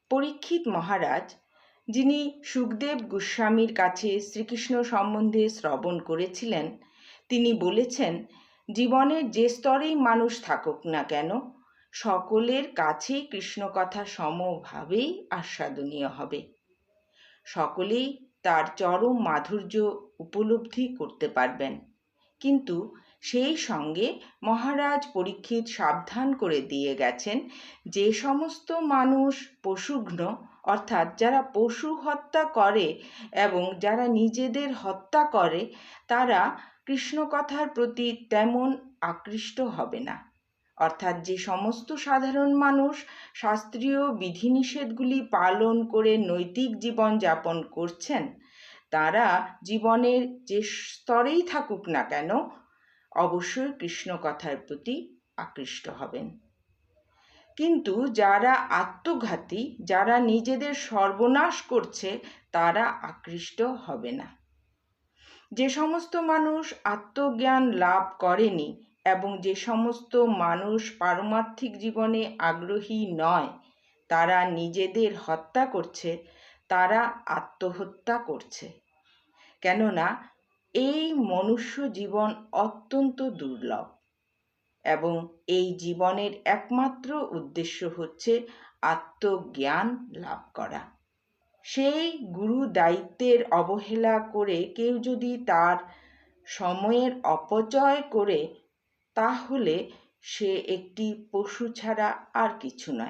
পরীক্ষিত মহারাজ, যিনি সুখদেব গোস্বামীর কাছে শ্রীকৃষ্ণ সম্বন্ধে শ্রবণ করেছিলেন, তিনি বলেছেন, জীবনের যে স্তরেই মানুষ থাকুক না কেন, সকলের কাছেই কৃষ্ণকথা সমভাবেই আস্বাদনীয় হবে। সকলেই তার চরম মাধুর্য উপলব্ধি করতে পারবেন। কিন্তু সেই সঙ্গে মহারাজ পরীক্ষিত সাবধান করে দিয়ে গেছেন, যে সমস্ত মানুষ পশুঘ্ন, অর্থাৎ যারা পশু হত্যা করে এবং যারা নিজেদের হত্যা করে, তারা কৃষ্ণকথার প্রতি তেমন আকৃষ্ট হবে না। অর্থাৎ যে সমস্ত সাধারণ মানুষ শাস্ত্রীয় বিধিনিষেধগুলি পালন করে নৈতিক জীবন যাপন করছেন, তারা জীবনের যে স্তরেই থাকুক না কেন, অবশ্যই কৃষ্ণকথার প্রতি আকৃষ্ট হবেন। কিন্তু যারা আত্মঘাতী, যারা নিজেদের সর্বনাশ করছে, তারা আকৃষ্ট হবে না। যে সমস্ত মানুষ আত্মজ্ঞান লাভ করেনি এবং যে সমস্ত মানুষ পারমার্থিক জীবনে আগ্রহী নয়, তারা নিজেদের হত্যা করছে, তারা আত্মহত্যা করছে। কেননা এই মনুষ্য জীবন অত্যন্ত দুর্লভ এবং এই জীবনের একমাত্র উদ্দেশ্য হচ্ছে আত্মজ্ঞান লাভ করা। সেই গুরু দায়িত্বের অবহেলা করে কেউ যদি তার সময়ের অপচয় করে, তাহলে সে একটি পশু ছাড়া আর কিছু নয়।